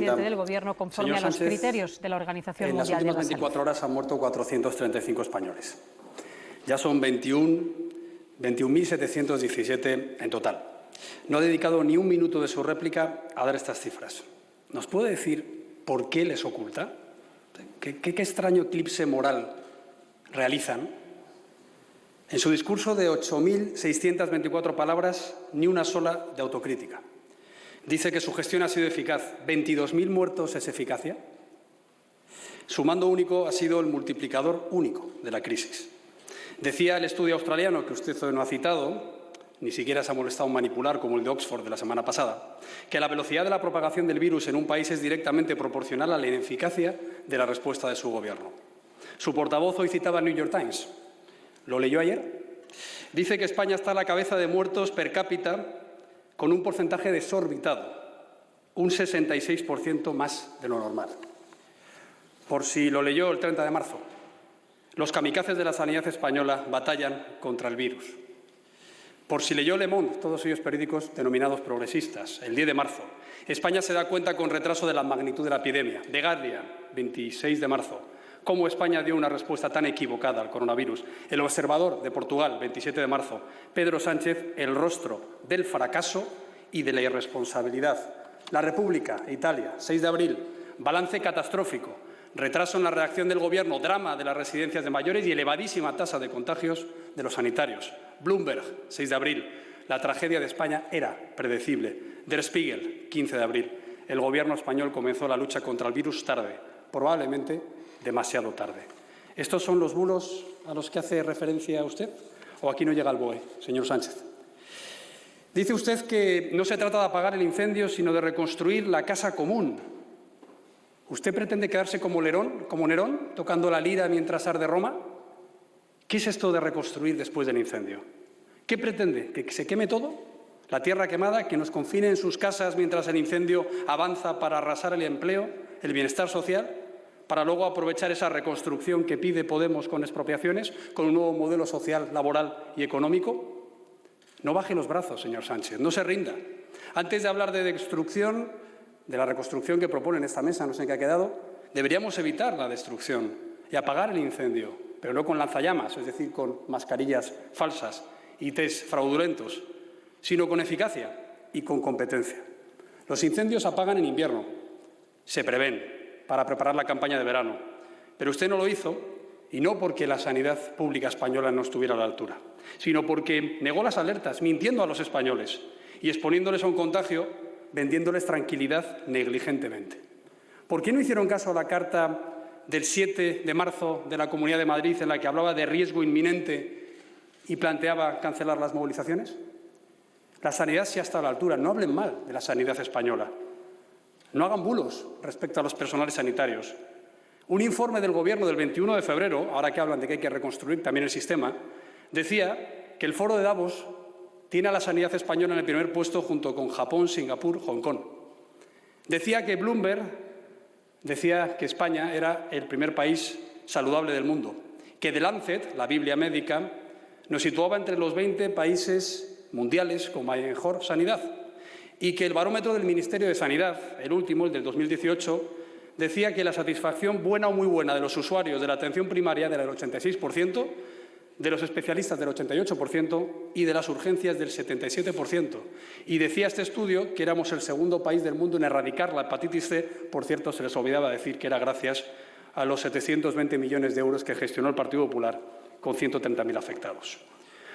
presidente del Gobierno conforme a los criterios de la Organización Mundial de la Salud. En las últimas 24 horas han muerto 435 españoles. Ya son 21.717 en total. No ha dedicado ni un minuto de su réplica a dar estas cifras. ¿Nos puede decir por qué les oculta? ¿Qué extraño eclipse moral realizan? En su discurso de 8.624 palabras, ni una sola de autocrítica. Dice que su gestión ha sido eficaz. ¿22.000 muertos es eficacia? Su mando único ha sido el multiplicador único de la crisis. Decía el estudio australiano, que usted hoy no ha citado, ni siquiera se ha molestado en manipular, como el de Oxford de la semana pasada, que la velocidad de la propagación del virus en un país es directamente proporcional a la ineficacia de la respuesta de su Gobierno. Su portavoz hoy citaba el New York Times. ¿Lo leyó ayer? Dice que España está a la cabeza de muertos per cápita con un porcentaje desorbitado, un 66% más de lo normal. Por si lo leyó el 30 de marzo, los kamikazes de la sanidad española batallan contra el virus. Por si leyó Le Monde, todos ellos periódicos denominados progresistas, el 10 de marzo, España se da cuenta con retraso de la magnitud de la epidemia. The Guardian, 26 de marzo, cómo España dio una respuesta tan equivocada al coronavirus. El Observador de Portugal, 27 de marzo, Pedro Sánchez, el rostro del fracaso y de la irresponsabilidad. La República, Italia, 6 de abril, balance catastrófico, retraso en la reacción del Gobierno, drama de las residencias de mayores y elevadísima tasa de contagios de los sanitarios. Bloomberg, 6 de abril, la tragedia de España era predecible. Der Spiegel, 15 de abril, el Gobierno español comenzó la lucha contra el virus tarde, probablemente demasiado tarde. ¿Estos son los bulos a los que hace referencia usted? ¿O aquí no llega el BOE, señor Sánchez? Dice usted que no se trata de apagar el incendio, sino de reconstruir la casa común. ¿Usted pretende quedarse como Nerón, tocando la lira mientras arde Roma? ¿Qué es esto de reconstruir después del incendio? ¿Qué pretende? ¿Que se queme todo? ¿La tierra quemada? ¿Que nos confine en sus casas mientras el incendio avanza para arrasar el empleo, el bienestar social? ¿Para luego aprovechar esa reconstrucción que pide Podemos con expropiaciones, con un nuevo modelo social, laboral y económico? No baje los brazos, señor Sánchez, no se rinda. Antes de hablar de destrucción, de la reconstrucción que propone en esta mesa, no sé en qué ha quedado, deberíamos evitar la destrucción y apagar el incendio, pero no con lanzallamas, es decir, con mascarillas falsas y test fraudulentos, sino con eficacia y con competencia. Los incendios se apagan en invierno, se prevén para preparar la campaña de verano, pero usted no lo hizo, y no porque la sanidad pública española no estuviera a la altura, sino porque negó las alertas, mintiendo a los españoles y exponiéndoles a un contagio, vendiéndoles tranquilidad negligentemente. ¿Por qué no hicieron caso a la carta del 7 de marzo de la Comunidad de Madrid en la que hablaba de riesgo inminente y planteaba cancelar las movilizaciones? La sanidad sí está a la altura. No hablen mal de la sanidad española. No hagan bulos respecto a los personales sanitarios. Un informe del Gobierno del 21 de febrero, ahora que hablan de que hay que reconstruir también el sistema, decía que el Foro de Davos tiene a la sanidad española en el primer puesto junto con Japón, Singapur, Hong Kong. Decía que Bloomberg decía que España era el primer país saludable del mundo, que The Lancet, la Biblia médica, nos situaba entre los 20 países mundiales con mejor sanidad y que el barómetro del Ministerio de Sanidad, el último, el del 2018, decía que la satisfacción buena o muy buena de los usuarios de la atención primaria era del 86%, de los especialistas del 88% y de las urgencias del 77%. Y decía este estudio que éramos el segundo país del mundo en erradicar la hepatitis C. Por cierto, se les olvidaba decir que era gracias a los 720 millones de euros que gestionó el Partido Popular con 130.000 afectados.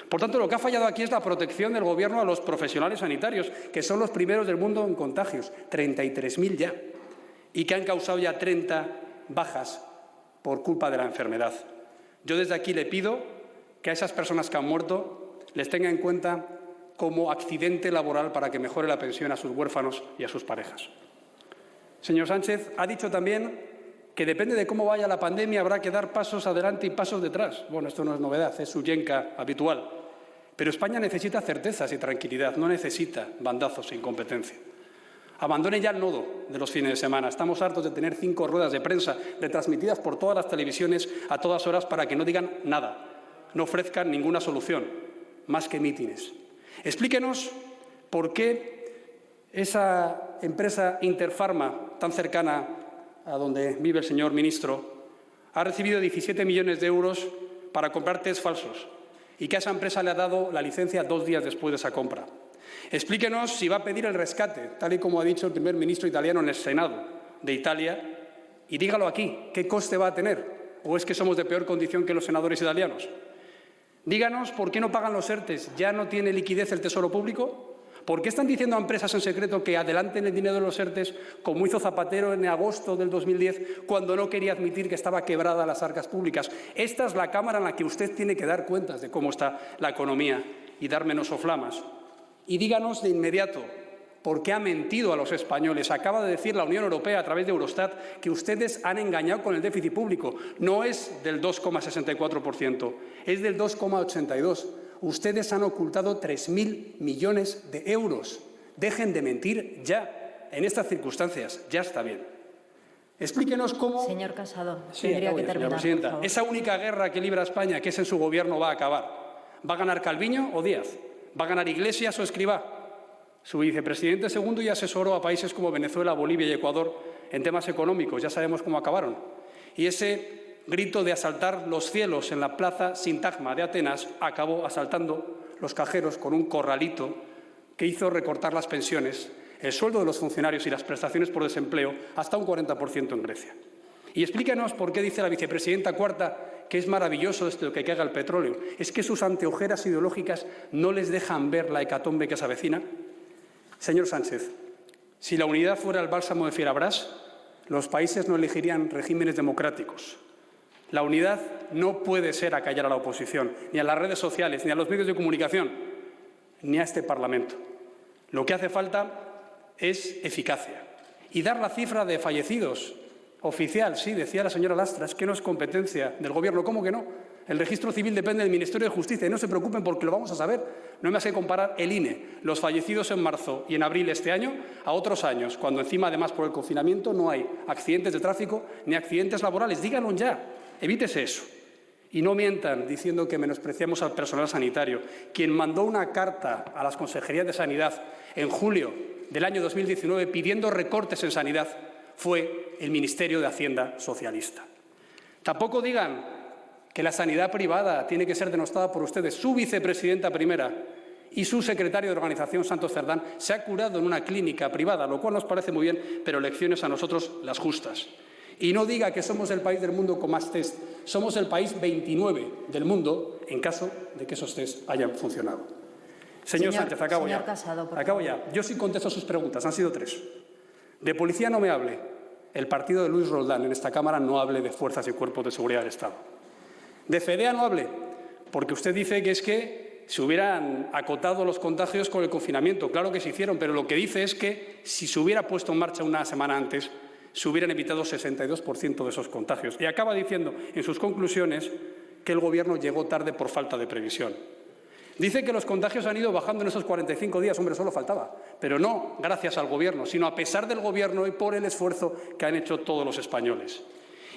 Por tanto, lo que ha fallado aquí es la protección del Gobierno a los profesionales sanitarios, que son los primeros del mundo en contagios, 33.000 ya, y que han causado ya 30 bajas por culpa de la enfermedad. Yo desde aquí le pido que a esas personas que han muerto les tenga en cuenta como accidente laboral para que mejore la pensión a sus huérfanos y a sus parejas. Señor Sánchez, ha dicho también que depende de cómo vaya la pandemia habrá que dar pasos adelante y pasos detrás. Bueno, esto no es novedad, es su yenca habitual. Pero España necesita certezas y tranquilidad, no necesita bandazos e incompetencia. Abandone ya el nodo de los fines de semana. Estamos hartos de tener 5 ruedas de prensa retransmitidas por todas las televisiones a todas horas para que no digan nada, no ofrezcan ninguna solución, más que mítines. Explíquenos por qué esa empresa Interpharma tan cercana a donde vive el señor ministro, ha recibido 17 millones de euros para comprar test falsos y que a esa empresa le ha dado la licencia 2 días después de esa compra. Explíquenos si va a pedir el rescate, tal y como ha dicho el primer ministro italiano en el Senado de Italia, y dígalo aquí, ¿qué coste va a tener? ¿O es que somos de peor condición que los senadores italianos? Díganos por qué no pagan los ERTEs, ¿ya no tiene liquidez el Tesoro Público? ¿Por qué están diciendo a empresas en secreto que adelanten el dinero de los ERTEs, como hizo Zapatero en agosto del 2010, cuando no quería admitir que estaba quebrada las arcas públicas? Esta es la Cámara en la que usted tiene que dar cuentas de cómo está la economía y dar menos soflamas. Y díganos de inmediato por qué ha mentido a los españoles. Acaba de decir la Unión Europea a través de Eurostat que ustedes han engañado con el déficit público. No es del 2,64%, es del 2,82%. Ustedes han ocultado 3.000 millones de euros. Dejen de mentir ya. En estas circunstancias ya está bien. Explíquenos cómo... Señor Casado, sí, tendría que terminar, presidenta. por favor. Esa única guerra que libra España, que es en su gobierno, va a acabar. ¿Va a ganar Calviño o Díaz? ¿Va a ganar Iglesias o Escrivá? Su vicepresidente segundo ya asesoró a países como Venezuela, Bolivia y Ecuador en temas económicos. Ya sabemos cómo acabaron. Y ese grito de asaltar los cielos en la plaza Sintagma de Atenas acabó asaltando los cajeros con un corralito que hizo recortar las pensiones, el sueldo de los funcionarios y las prestaciones por desempleo hasta un 40% en Grecia. Y explícanos por qué dice la vicepresidenta cuarta que es maravilloso esto de que caiga el petróleo. ¿Es que sus anteojeras ideológicas no les dejan ver la hecatombe que se avecina? Señor Sánchez, si la unidad fuera el bálsamo de Fierabras, los países no elegirían regímenes democráticos. La unidad no puede ser acallar a la oposición, ni a las redes sociales, ni a los medios de comunicación, ni a este Parlamento. Lo que hace falta es eficacia. Y dar la cifra de fallecidos oficial, sí, decía la señora Lastra, es que no es competencia del Gobierno. ¿Cómo que no? El registro civil depende del Ministerio de Justicia y no se preocupen porque lo vamos a saber. No hay más que comparar el INE, los fallecidos en marzo y en abril de este año, a otros años, cuando encima, además, por el confinamiento no hay accidentes de tráfico ni accidentes laborales. Díganlo ya, evítese eso. Y no mientan diciendo que menospreciamos al personal sanitario. Quien mandó una carta a las consejerías de Sanidad en julio del año 2019 pidiendo recortes en sanidad fue el Ministerio de Hacienda socialista. Tampoco digan que la sanidad privada tiene que ser denostada por ustedes. Su vicepresidenta primera y su secretario de organización, Santos Cerdán, se ha curado en una clínica privada, lo cual nos parece muy bien, pero lecciones a nosotros las justas. Y no diga que somos el país del mundo con más test. Somos el país 29 del mundo en caso de que esos test hayan funcionado. Señor Sánchez, acabo ya. Casado, acabo ya. Yo sí contesto sus preguntas, han sido 3. De policía no me hable. El partido de Luis Roldán en esta Cámara no hable de fuerzas y cuerpos de seguridad del Estado. De Fedea no hable, porque usted dice que es que se hubieran acotado los contagios con el confinamiento. Claro que se hicieron, pero lo que dice es que si se hubiera puesto en marcha una semana antes, se hubieran evitado 62% de esos contagios. Y acaba diciendo en sus conclusiones que el Gobierno llegó tarde por falta de previsión. Dice que los contagios han ido bajando en esos 45 días. Hombre, solo faltaba. Pero no gracias al Gobierno, sino a pesar del Gobierno y por el esfuerzo que han hecho todos los españoles.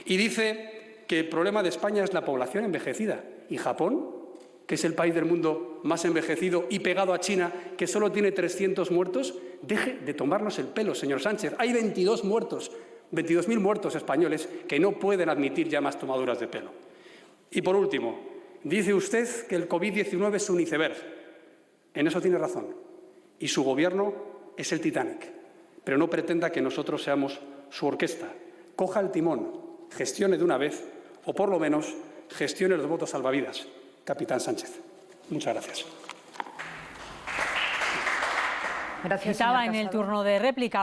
Y dice que el problema de España es la población envejecida. ¿Y Japón, que es el país del mundo más envejecido y pegado a China, que solo tiene 300 muertos? Deje de tomarnos el pelo, señor Sánchez. Hay 22.000 muertos españoles que no pueden admitir ya más tomaduras de pelo. Y por último, dice usted que el COVID-19 es un iceberg. En eso tiene razón. Y su Gobierno es el Titanic. Pero no pretenda que nosotros seamos su orquesta. Coja el timón, gestione de una vez, o por lo menos gestione los votos salvavidas, capitán Sánchez. Muchas gracias. Estaba en el turno de réplica.